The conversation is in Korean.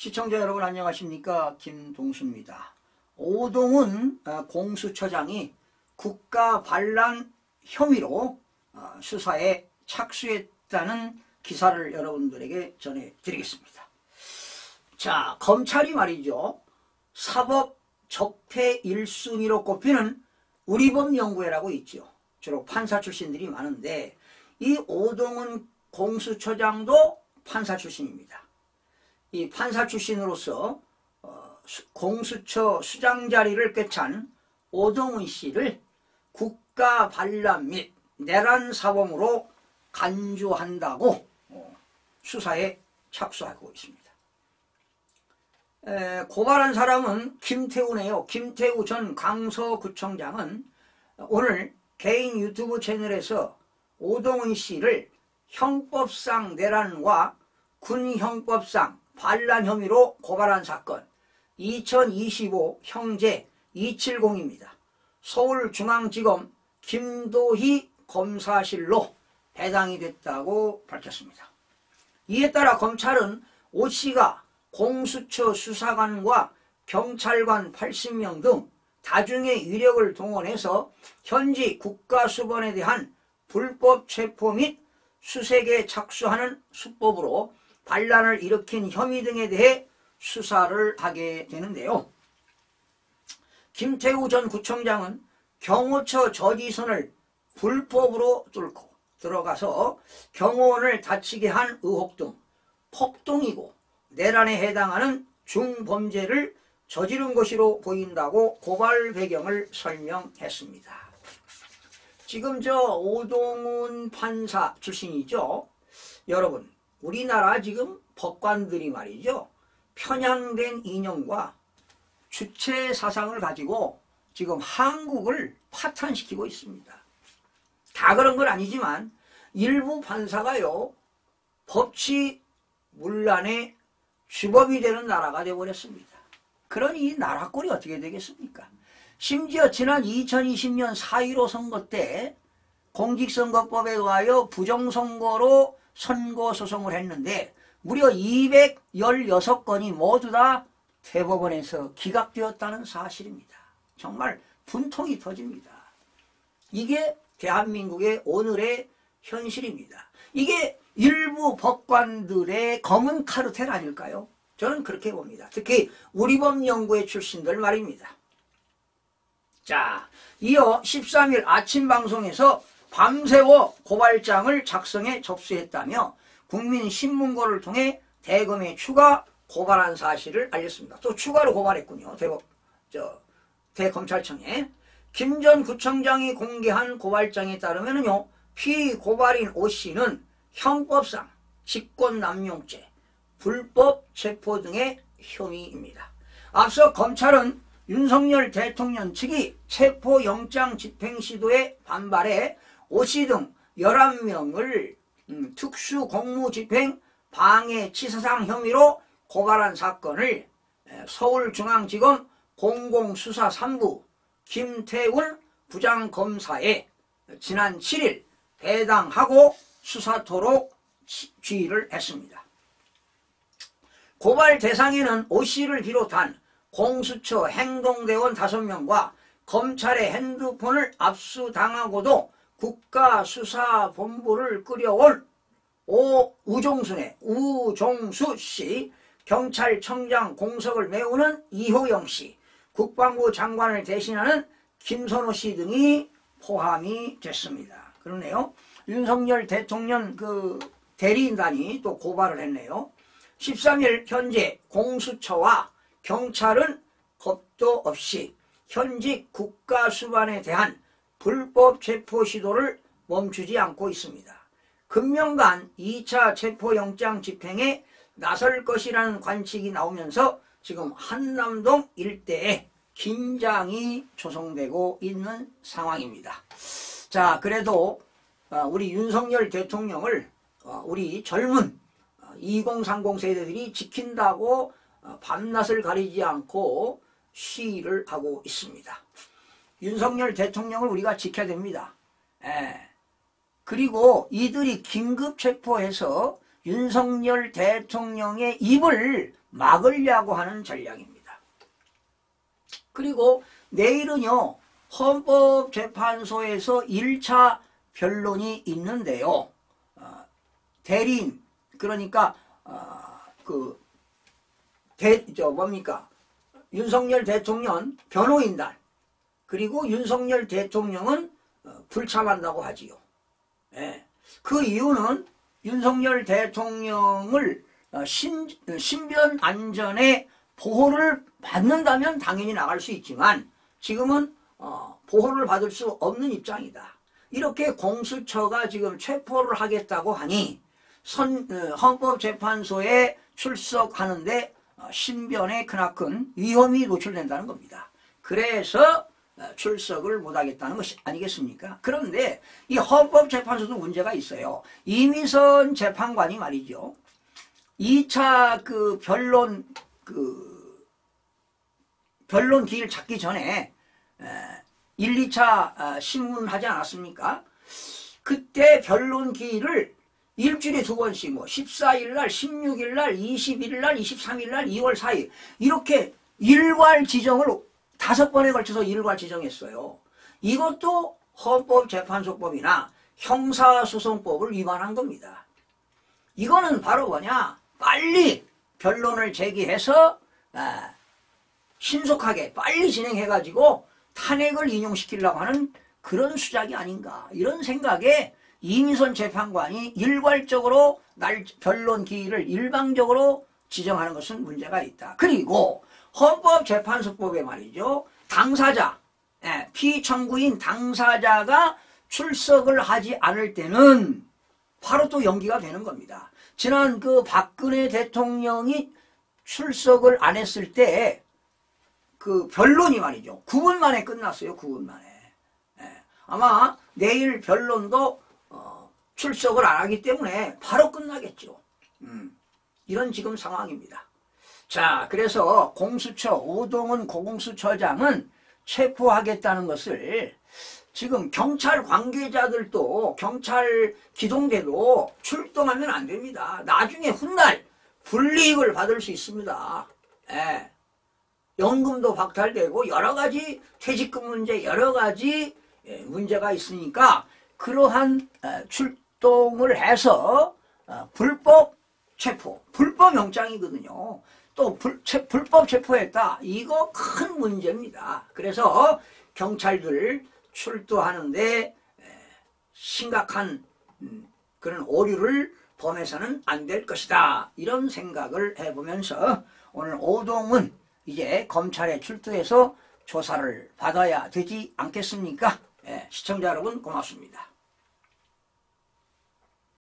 시청자 여러분 안녕하십니까? 김동수입니다. 오동훈 공수처장이 국가반란 혐의로 수사에 착수했다는 기사를 여러분들에게 전해드리겠습니다. 자, 검찰이 말이죠. 사법 적폐 1순위로 꼽히는 우리법연구회라고 있죠. 주로 판사 출신들이 많은데 이 오동훈 공수처장도 판사 출신입니다. 이 판사 출신으로서 공수처 수장 자리를 꿰찬 오동훈 씨를 국가 반란 및 내란 사범으로 간주한다고 수사에 착수하고 있습니다. 고발한 사람은 김태우네요. 김태우 전 강서구청장은 오늘 개인 유튜브 채널에서 오동훈 씨를 형법상 내란과 군형법상 반란 혐의로 고발한 사건 2025 형제 270입니다. 서울중앙지검 김도희 검사실로 배당이 됐다고 밝혔습니다. 이에 따라 검찰은 오 씨가 공수처 수사관과 경찰관 80명 등 다중의 위력을 동원해서 현지 국가수반에 대한 불법 체포 및 수색에 착수하는 수법으로 반란을 일으킨 혐의 등에 대해 수사를 하게 되는데요. 김태우 전 구청장은 경호처 저지선을 불법으로 뚫고 들어가서 경호원을 다치게 한 의혹 등 폭동이고 내란에 해당하는 중범죄를 저지른 것으로 보인다고 고발 배경을 설명했습니다. 지금 오동훈 판사 출신이죠. 여러분, 우리나라 지금 법관들이 말이죠. 편향된 이념과 주체 사상을 가지고 지금 한국을 파탄시키고 있습니다. 다 그런 건 아니지만 일부 판사가요. 법치 문란의 주범이 되는 나라가 되어버렸습니다. 그러니 이 나라 꼴이 어떻게 되겠습니까? 심지어 지난 2020년 4.15 선거 때 공직선거법에 의하여 부정선거로 선거소송을 했는데 무려 216건이 모두 다 대법원에서 기각되었다는 사실입니다. 정말 분통이 터집니다. 이게 대한민국의 오늘의 현실입니다. 이게 일부 법관들의 검은 카르텔 아닐까요? 저는 그렇게 봅니다. 특히 우리법연구회 출신들 말입니다. 자, 이어 13일 아침 방송에서 밤새워 고발장을 작성해 접수했다며 국민신문고를 통해 대검에 추가 고발한 사실을 알렸습니다. 또 추가로 고발했군요. 대검찰청에. 김 전 구청장이 공개한 고발장에 따르면요, 피고발인 오 씨는 형법상 직권남용죄, 불법 체포 등의 혐의입니다. 앞서 검찰은 윤석열 대통령 측이 체포영장 집행 시도에 반발해 오 씨 등 11명을 특수공무집행 방해치사상 혐의로 고발한 사건을 서울중앙지검 공공수사 3부 김태훈 부장검사에 지난 7일 배당하고 수사토록 지휘를 했습니다. 고발 대상에는 오 씨를 비롯한 공수처 행동대원 5명과 검찰의 핸드폰을 압수당하고도 국가수사본부를 끌여온 우종수 씨, 경찰청장 공석을 메우는 이호영 씨, 국방부 장관을 대신하는 김선호 씨 등이 포함이 됐습니다. 그러네요. 윤석열 대통령 대리인단이 또 고발을 했네요. 13일 현재 공수처와 경찰은 겁도 없이 현직 국가수반에 대한 불법 체포 시도를 멈추지 않고 있습니다. 금명간 2차 체포영장 집행에 나설 것이라는 관측이 나오면서 지금 한남동 일대에 긴장이 조성되고 있는 상황입니다. 자, 그래도 우리 윤석열 대통령을 우리 젊은 2030 세대들이 지킨다고 밤낮을 가리지 않고 시위를 하고 있습니다. 윤석열 대통령을 우리가 지켜야 됩니다. 그리고 이들이 긴급 체포해서 윤석열 대통령의 입을 막으려고 하는 전략입니다. 그리고 내일은요, 헌법재판소에서 1차 변론이 있는데요. 대리인, 그러니까 윤석열 대통령 변호인단, 그리고 윤석열 대통령은 불참한다고 하지요. 예. 그 이유는 윤석열 대통령을 신변 안전에 보호를 받는다면 당연히 나갈 수 있지만 지금은 보호를 받을 수 없는 입장이다. 이렇게 공수처가 지금 체포를 하겠다고 하니 헌법재판소에 출석하는데 신변에 크나큰 위험이 노출된다는 겁니다. 그래서 출석을 못하겠다는 것이 아니겠습니까? 그런데 이 헌법재판소도 문제가 있어요. 이미선 재판관이 말이죠. 2차 변론 기일 잡기 전에 1, 2차 신문하지 않았습니까? 그때 변론 기일을 일주일에 2번씩 14일날, 16일날, 21일날, 23일날, 2월 4일 이렇게 일괄 지정을 5번에 걸쳐서 일괄 지정했어요. 이것도 헌법재판소법이나 형사소송법을 위반한 겁니다. 이거는 바로 뭐냐? 빨리 변론을 제기해서 신속하게 빨리 진행해가지고 탄핵을 인용시키려고 하는 그런 수작이 아닌가, 이런 생각에 이미선 재판관이 일괄적으로 변론 기일을 일방적으로 지정하는 것은 문제가 있다. 그리고 헌법재판소법에 말이죠, 당사자, 피청구인 당사자가 출석을 하지 않을 때는 바로 또 연기가 되는 겁니다. 지난 박근혜 대통령이 출석을 안 했을 때 변론이 말이죠, 9분 만에 끝났어요. 9분 만에. 아마 내일 변론도 출석을 안 하기 때문에 바로 끝나겠죠. 이런 지금 상황입니다. 자, 그래서 공수처 오동훈 고공수처장은 체포하겠다는 것을 지금 경찰 관계자들도, 경찰 기동대도 출동하면 안 됩니다. 나중에 훗날 불이익을 받을 수 있습니다. 연금도 박탈되고 여러 가지 퇴직금 문제, 여러 가지 문제가 있으니까 그러한 출동을 해서 불법 체포, 불법 영장이거든요. 또 불법 체포했다, 이거 큰 문제입니다. 그래서 경찰들 출두하는데 심각한 그런 오류를 범해서는 안 될 것이다, 이런 생각을 해보면서 오늘 오동훈 이제 검찰에 출두해서 조사를 받아야 되지 않겠습니까? 시청자 여러분 고맙습니다.